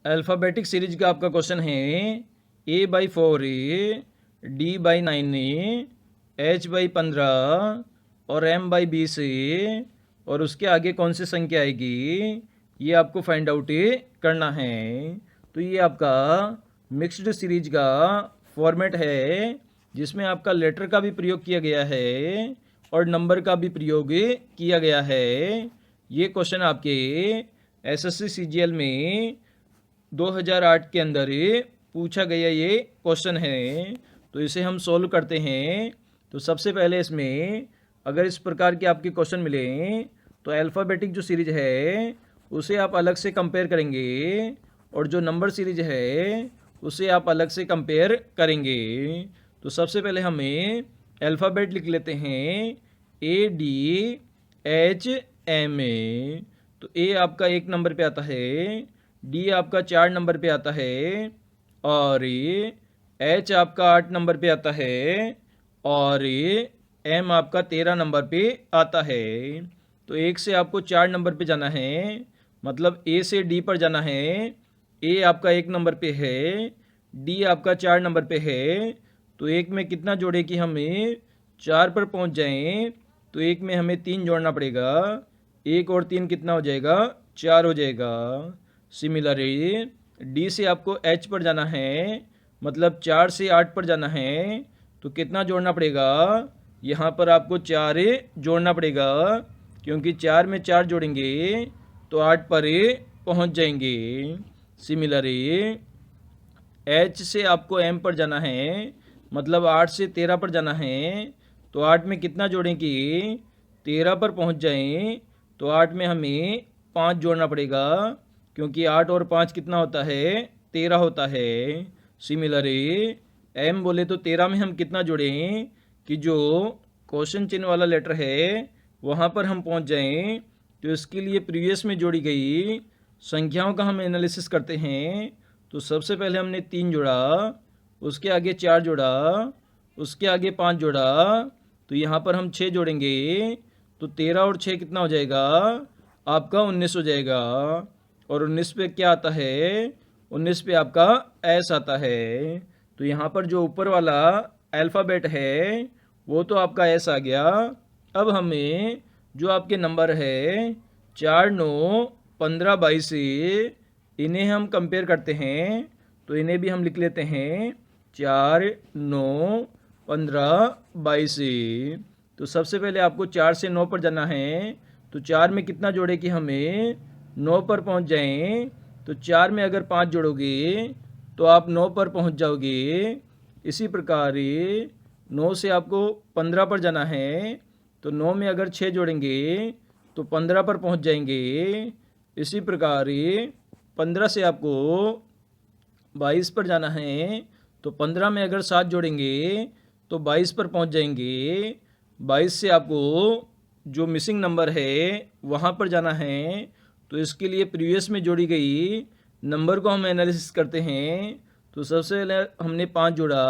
Alphabetic series का आपका question है A/4A, D/9A, H/15 और M/20A और उसके आगे कौन सी संख्या आएगी, ये आपको फाइंड आउट करना है। तो ये आपका मिक्स्ड सीरीज का फॉर्मेट है जिसमें आपका लेटर का भी प्रयोग किया गया है और नंबर का भी प्रयोग किया गया है। ये क्वेश्चन आपके एसएससी सीजीएल में 2008 के अंदर पूछा गया ये क्वेश्चन है। तो इसे हम सॉल्व करते हैं। तो सबसे पहले इसमें अगर इस प्रकार के आपके क्वेश्चन मिले तो अल्फ़ाबेटिक जो सीरीज है उसे आप अलग से कंपेयर करेंगे और जो नंबर सीरीज है उसे आप अलग से कंपेयर करेंगे। तो सबसे पहले हमें अल्फ़ाबेट लिख लेते हैं ADHMA। तो ए आपका 1 नंबर पे आता है, डी आपका 4 नंबर पे आता है और एच आपका 8 नंबर पे आता है और एम आपका 13 नंबर पे आता है। तो 1 से आपको 4 नंबर पे जाना है, मतलब ए से डी पर जाना है। ए आपका 1 नंबर पे है, डी आपका 4 नंबर पे है। तो 1 में कितना जोड़े कि हमें 4 पर पहुंच जाएं, तो 1 में हमें 3 जोड़ना पड़ेगा। 1 और 3 कितना हो जाएगा, 4 हो जाएगा। सिमिलरली डी से आपको एच पर जाना है, मतलब 4 से 8 पर जाना है। तो कितना जोड़ना पड़ेगा, यहाँ पर आपको 4 जोड़ना पड़ेगा, क्योंकि 4 में 4 जोड़ेंगे तो 8 पर पहुँच जाएंगे। सिमिलरली एच से आपको एम पर जाना है, मतलब 8 से 13 पर जाना है। तो 8 में कितना जोड़ें कि 13 पर पहुंच जाएं, तो 8 में हमें 5 जोड़ना पड़ेगा, क्योंकि 8 और 5 कितना होता है, 13 होता है। सिमिलरली एम बोले तो 13 में हम कितना जोड़ें कि जो क्वेश्चन चिन्ह वाला लेटर है वहाँ पर हम पहुँच जाएं। तो इसके लिए प्रीवियस में जोड़ी गई संख्याओं का हम एनालिसिस करते हैं। तो सबसे पहले हमने 3 जोड़ा, उसके आगे 4 जोड़ा, उसके आगे 5 जोड़ा, तो यहाँ पर हम 6 जोड़ेंगे। तो 13 और 6 कितना हो जाएगा, आपका 19 हो जाएगा। और 19 पे क्या आता है, 19 पे आपका एस आता है। तो यहाँ पर जो ऊपर वाला अल्फ़ाबेट है वो तो आपका एस आ गया। अब हमें जो आपके नंबर है 4, 9, 15, 22 इन्हें हम कंपेयर करते हैं। तो इन्हें भी हम लिख लेते हैं 4, 9, 15, 22। तो सबसे पहले आपको 4 से 9 पर जाना है। तो 4 में कितना जोड़े कि हमें 9 पर पहुंच जाएं। तो 4 में अगर 5 जोड़ोगे तो आप 9 पर पहुंच जाओगे। इसी प्रकार 9 से आपको 15 पर जाना है। तो 9 में अगर 6 जोड़ेंगे तो 15 पर पहुंच जाएंगे। इसी प्रकार 15 से आपको 22 पर जाना है। तो 15 में अगर 7 जोड़ेंगे तो 22 पर पहुंच जाएंगे। 22 से आपको जो मिसिंग नंबर है वहाँ पर जाना है। तो इसके लिए प्रीवियस में जोड़ी गई नंबर को हम एनालिसिस करते हैं। तो सबसे पहले हमने 5 जोड़ा,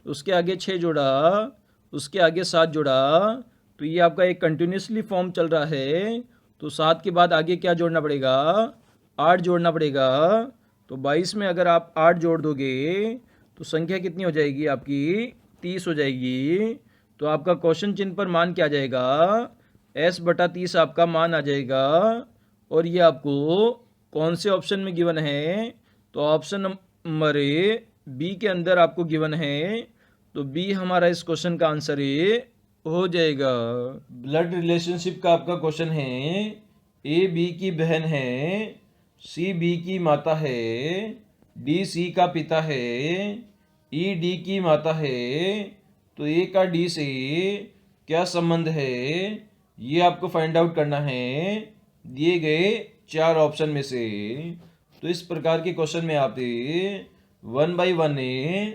उसके आगे 6 जोड़ा, उसके आगे 7 जोड़ा। तो ये आपका एक कंटिन्यूसली फॉर्म चल रहा है। तो 7 के बाद आगे क्या जोड़ना पड़ेगा, 8 जोड़ना पड़ेगा। तो 22 में अगर आप 8 जोड़ दोगे तो संख्या कितनी हो जाएगी आपकी, 30 हो जाएगी। तो आपका क्वेश्चन चिन्ह पर मान क्या आ जाएगा, S/30 आपका मान आ जाएगा। और ये आपको कौन से ऑप्शन में गिवन है, तो ऑप्शन नंबर बी के अंदर आपको गिवन है। तो बी हमारा इस क्वेश्चन का आंसर हो जाएगा। ब्लड रिलेशनशिप का आपका क्वेश्चन है, ए बी की बहन है, सी बी की माता है, डी सी का पिता है, ई डी की माता है। तो ए का डी से क्या संबंध है, ये आपको फाइंड आउट करना है दिए गए 4 ऑप्शन में से। तो इस प्रकार के क्वेश्चन में आप 1 बाई 1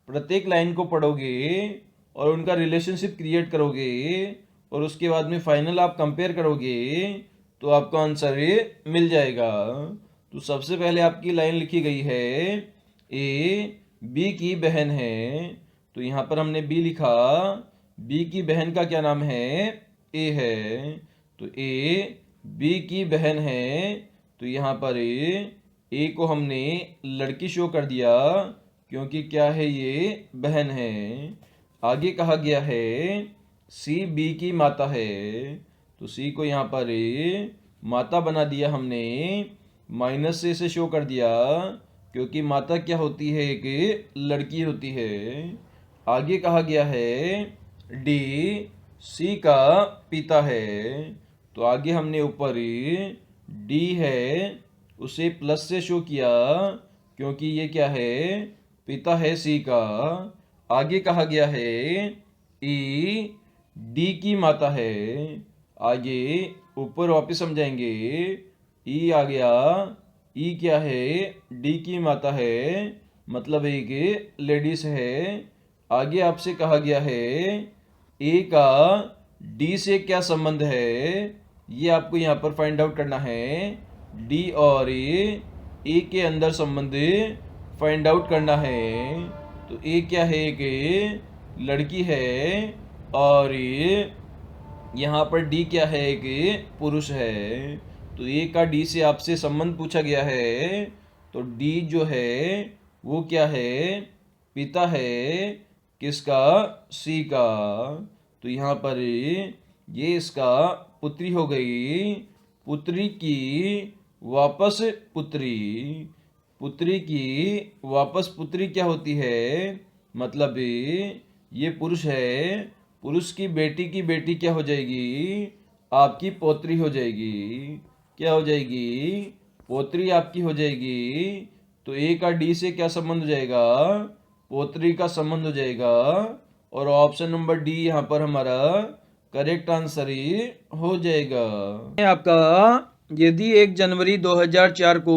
प्रत्येक लाइन को पढ़ोगे और उनका रिलेशनशिप क्रिएट करोगे और उसके बाद में फाइनल आप कंपेयर करोगे तो आपका आंसर मिल जाएगा। तो सबसे पहले आपकी लाइन लिखी गई है, ए बी की बहन है। तो यहाँ पर हमने बी लिखा, बी की बहन का क्या नाम है, ए है। तो ए बी की बहन है, तो यहाँ पर ए को हमने लड़की शो कर दिया क्योंकि क्या है, ये बहन है। आगे कहा गया है सी बी की माता है, तो सी को यहाँ पर माता बना दिया हमने, माइनस से शो कर दिया क्योंकि माता क्या होती है, एक लड़की होती है। आगे कहा गया है डी सी का पिता है, तो आगे हमने ऊपर डी है उसे प्लस से शो किया क्योंकि ये क्या है, पिता है सी का। आगे कहा गया है ई डी की माता है, आगे ऊपर वापस समझाएंगे। ई आ गया, ई क्या है, डी की माता है, मतलब एक लेडीज है। आगे आपसे कहा गया है ए का डी से क्या संबंध है, ये आपको यहाँ पर फाइंड आउट करना है। डी और ए के अंदर संबंध फाइंड आउट करना है। तो ए क्या है, एक लड़की है, और यहाँ पर डी क्या है, एक पुरुष है। तो ए का डी से आपसे संबंध पूछा गया है, तो डी जो है वो क्या है, पिता है किसका, सी का। तो यहाँ पर ये इसका पुत्री हो गई, पुत्री की वापस पुत्री, पुत्री की वापस पुत्री क्या होती है, मतलब ये पुरुष है, पुरुष की बेटी क्या हो जाएगी, आपकी पोत्री हो जाएगी। क्या हो जाएगी, पोत्री आपकी हो जाएगी। तो ए का डी से क्या संबंध हो जाएगा, पोत्री का संबंध हो जाएगा, और ऑप्शन नंबर डी यहाँ पर हमारा करेक्ट आंसर ही हो जाएगा। आपका यदि 1 जनवरी 2004 को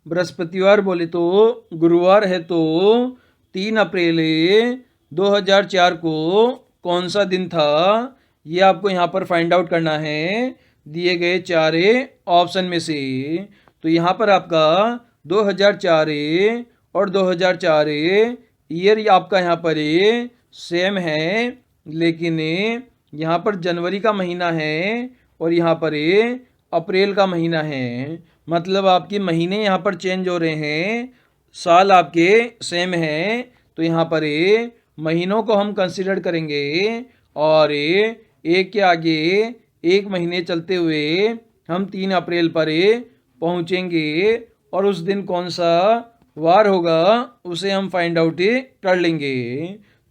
बृहस्पतिवार बोले तो गुरुवार है, तो 3 अप्रैल 2004 को कौन सा दिन था, ये आपको यहाँ पर फाइंड आउट करना है दिए गए 4 ऑप्शन में से। तो यहाँ पर आपका 2004 और 2004 ईयर आपका यहाँ पर सेम है, लेकिन यहाँ पर जनवरी का महीना है और यहाँ पर अप्रैल का महीना है, मतलब आपके महीने यहाँ पर चेंज हो रहे हैं, साल आपके सेम हैं। तो यहाँ पर महीनों को हम कंसीडर करेंगे और एक के आगे एक महीने चलते हुए हम 3 अप्रैल पर पहुँचेंगे, और उस दिन कौन सा वार होगा उसे हम फाइंड आउट कर लेंगे।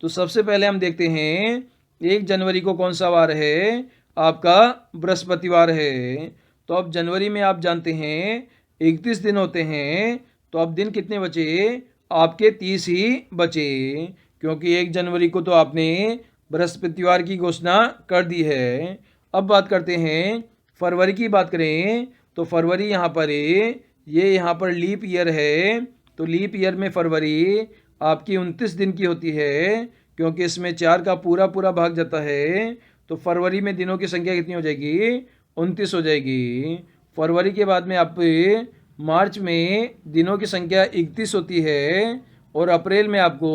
तो सबसे पहले हम देखते हैं 1 जनवरी को कौन सा वार है, आपका बृहस्पतिवार है। तो अब जनवरी में आप जानते हैं 31 दिन होते हैं, तो अब दिन कितने बचे, आपके 30 ही बचे, क्योंकि 1 जनवरी को तो आपने बृहस्पतिवार की घोषणा कर दी है। अब बात करते हैं फरवरी की, बात करें तो फरवरी यहाँ पर ये यहाँ पर लीप ईयर है, तो लीप ईयर में फरवरी आपकी 29 दिन की होती है, क्योंकि इसमें 4 का पूरा भाग जाता है। तो फरवरी में दिनों की संख्या कितनी हो जाएगी, 29 हो जाएगी। फरवरी के बाद में आप मार्च में दिनों की संख्या 31 होती है, और अप्रैल में आपको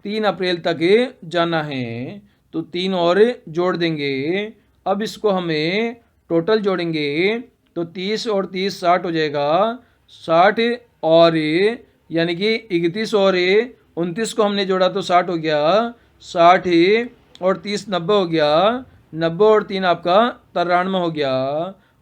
3 अप्रैल तक जाना है, तो 3 और जोड़ देंगे। अब इसको हमें टोटल जोड़ेंगे, तो 30 और 30 60 हो जाएगा, 60 और यानी कि 31 और 29 को हमने जोड़ा तो 60 हो गया, 60 और 30 90 हो गया, 90 और 3 आपका 93 हो गया।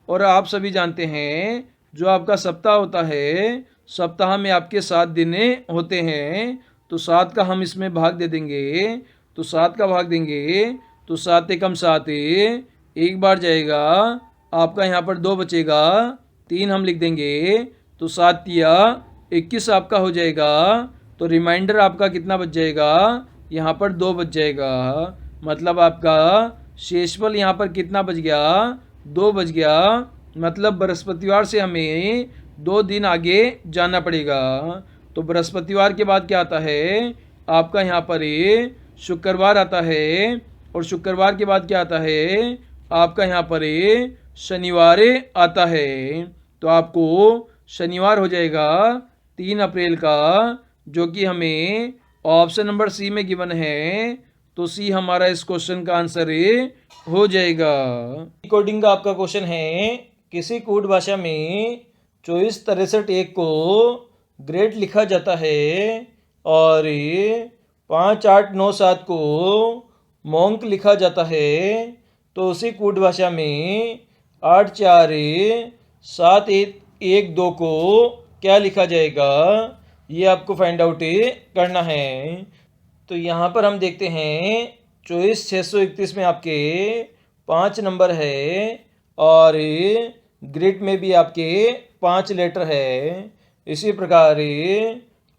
और आप सभी जानते हैं जो आपका सप्ताह होता है, सप्ताह में आपके 7 दिन होते हैं, तो 7 का हम इसमें भाग दे देंगे, तो 7 का भाग देंगे तो 7 एकम 7 एक बार जाएगा, आपका यहाँ पर 2 बचेगा, 3 हम लिख देंगे, तो 7 तिया 21 आपका हो जाएगा। तो रिमाइंडर आपका कितना बच जाएगा, यहाँ पर 2 बच जाएगा, मतलब आपका शेषफल यहाँ पर कितना बच गया, 2 बच गया। मतलब बृहस्पतिवार से हमें 2 दिन आगे जाना पड़ेगा। तो बृहस्पतिवार के बाद क्या आता है, आपका यहाँ पर शुक्रवार आता है, और शुक्रवार के बाद क्या आता है, आपका यहाँ पर शनिवार आता है। तो आपको शनिवार हो जाएगा 3 अप्रैल का, जो कि हमें ऑप्शन नंबर सी में गिवन है, तो सी हमारा इस क्वेश्चन का आंसर हो जाएगा। कोडिंग का आपका क्वेश्चन है, किसी कूट भाषा में 2463 को ग्रेड लिखा जाता है और 5897 को मोंक लिखा जाता है, तो उसी कूट भाषा में 84712 को क्या लिखा जाएगा, ये आपको फाइंड आउट करना है। तो यहाँ पर हम देखते हैं 24631 में आपके 5 नंबर है और ग्रिड में भी आपके 5 लेटर है। इसी प्रकार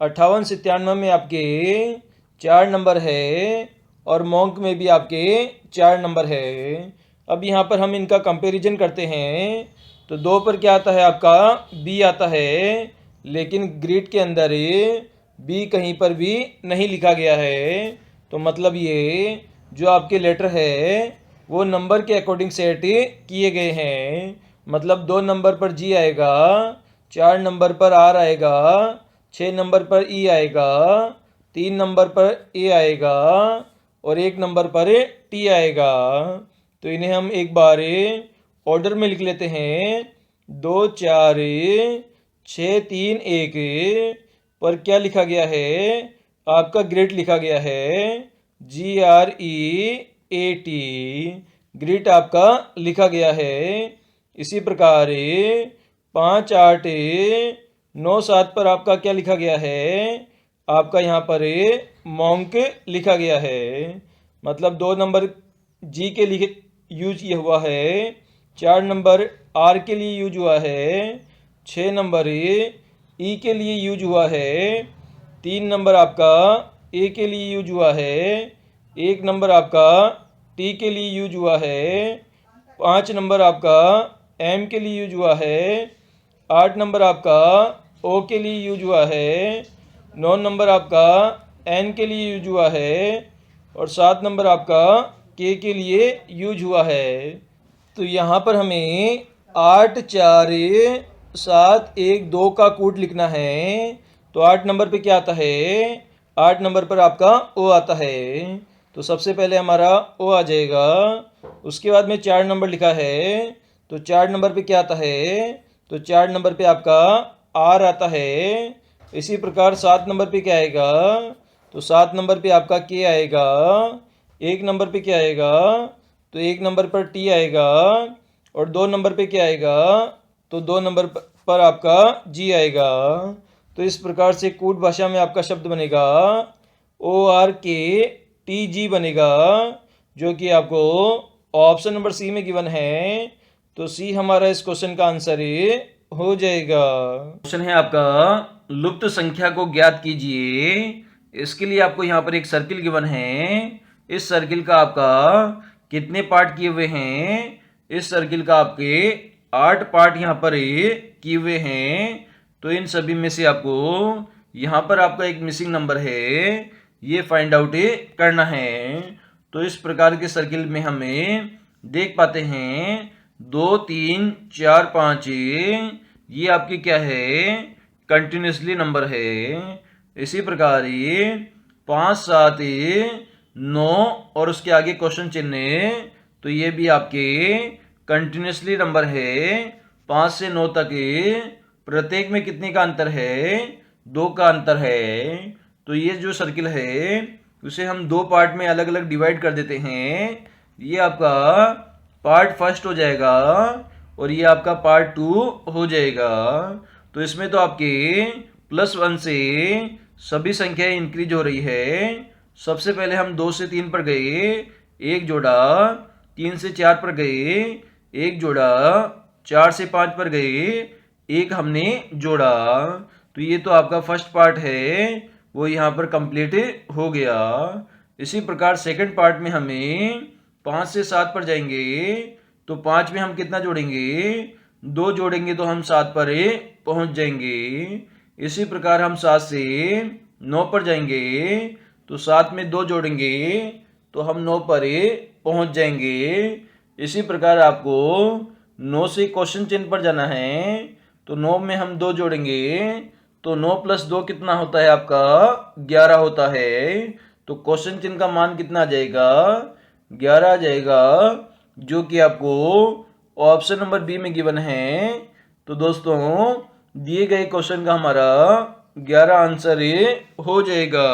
5897 में आपके 4 नंबर है और मोंक में भी आपके 4 नंबर है। अब यहाँ पर हम इनका कंपैरिजन करते हैं तो 2 पर क्या आता है आपका बी आता है, लेकिन ग्रिड के अंदर बी कहीं पर भी नहीं लिखा गया है। तो मतलब ये जो आपके लेटर है वो नंबर के अकॉर्डिंग सेट किए गए हैं। मतलब 2 नंबर पर जी आएगा, 4 नंबर पर आर आएगा, 6 नंबर पर ई आएगा, 3 नंबर पर ए आएगा और 1 नंबर पर टी आएगा। तो इन्हें हम एक बार ऑर्डर में लिख लेते हैं। 2 4 6 3 1 पर क्या लिखा गया है, आपका ग्रेड लिखा गया है GREAT, ग्रेड आपका लिखा गया है। इसी प्रकार 5 8 9 7 पर आपका क्या लिखा गया है, आपका यहाँ पर मोंक लिखा गया है। मतलब 2 नंबर जी के लिए यूज किया हुआ है, 4 नंबर आर के लिए यूज हुआ है, 6 नंबर ई के लिए यूज हुआ है, 3 नंबर आपका ए के लिए यूज हुआ है, 1 नंबर आपका टी के लिए यूज हुआ है, 5 नंबर आपका एम के लिए यूज हुआ है, 8 नंबर आपका ओ के लिए यूज हुआ है, 9 नंबर आपका एन के लिए यूज हुआ है और 7 नंबर आपका के लिए यूज हुआ है। तो यहाँ पर हमें 8 4 7 1 2 का कोड लिखना है। तो 8 नंबर पे क्या आता है, 8 नंबर पर आपका ओ आता है। तो सबसे पहले हमारा ओ आ जाएगा। उसके बाद में 4 नंबर लिखा है, तो 4 नंबर पे क्या आता है, तो 4 नंबर पे आपका आर आता है। इसी प्रकार 7 नंबर पे क्या आएगा, तो 7 नंबर पे आपका के आएगा। 1 नंबर पे क्या आएगा, तो 1 नंबर पर टी आएगा और 2 नंबर पे क्या आएगा, तो 2 नंबर पर आपका जी आएगा। तो इस प्रकार से कूट भाषा में आपका शब्द बनेगा ORKTG बनेगा, जो कि आपको ऑप्शन नंबर सी में गिवन है। तो सी हमारा इस क्वेश्चन का आंसर हो जाएगा। क्वेश्चन है आपका लुप्त संख्या को ज्ञात कीजिए। इसके लिए आपको यहाँ पर एक सर्किल गिवन है। इस सर्किल का आपका कितने पार्ट किए हुए हैं, इस सर्किल का आपके 8 पार्ट यहाँ पर किए हुए हैं। तो इन सभी में से आपको यहाँ पर आपका एक मिसिंग नंबर है, ये फाइंड आउट करना है। तो इस प्रकार के सर्किल में हमें देख पाते हैं 2 3 4 5 ये आपकी क्या है, कंटिन्यूसली नंबर है। इसी प्रकार 5 7 9 और उसके आगे क्वेश्चन चिन्ह, तो ये भी आपके कंटिन्यूसली नंबर है। 5 से 9 तक प्रत्येक में कितने का अंतर है, 2 का अंतर है। तो ये जो सर्किल है उसे हम 2 पार्ट में अलग अलग डिवाइड कर देते हैं। ये आपका पार्ट फर्स्ट हो जाएगा और ये आपका पार्ट 2 हो जाएगा। तो इसमें तो आपके +1 से सभी संख्याएं इंक्रीज हो रही है। सबसे पहले हम 2 से 3 पर गए, 1 जोड़ा, 3 से 4 पर गए, 1 जोड़ा, 4 से 5 पर गए, 1 हमने जोड़ा। तो ये तो आपका फर्स्ट पार्ट है, वो यहाँ पर कंप्लीट हो गया। इसी प्रकार सेकंड पार्ट में हमें 5 से 7 पर जाएंगे, तो 5 में हम कितना जोड़ेंगे, 2 जोड़ेंगे तो हम 7 पर पहुंच जाएंगे। इसी प्रकार हम 7 से 9 पर जाएंगे, तो 7 में 2 जोड़ेंगे तो हम 9 पर पहुंच जाएंगे। इसी प्रकार आपको 9 से क्वेश्चन चिन्ह पर जाना है, तो 9 में हम 2 जोड़ेंगे तो 9 + 2 कितना होता है आपका, 11 होता है। तो क्वेश्चन चिन्ह का मान कितना आ जाएगा, 11 आ जाएगा, जो कि आपको ऑप्शन नंबर बी में गिवन है। तो दोस्तों दिए गए क्वेश्चन का हमारा 11 आंसर हो जाएगा।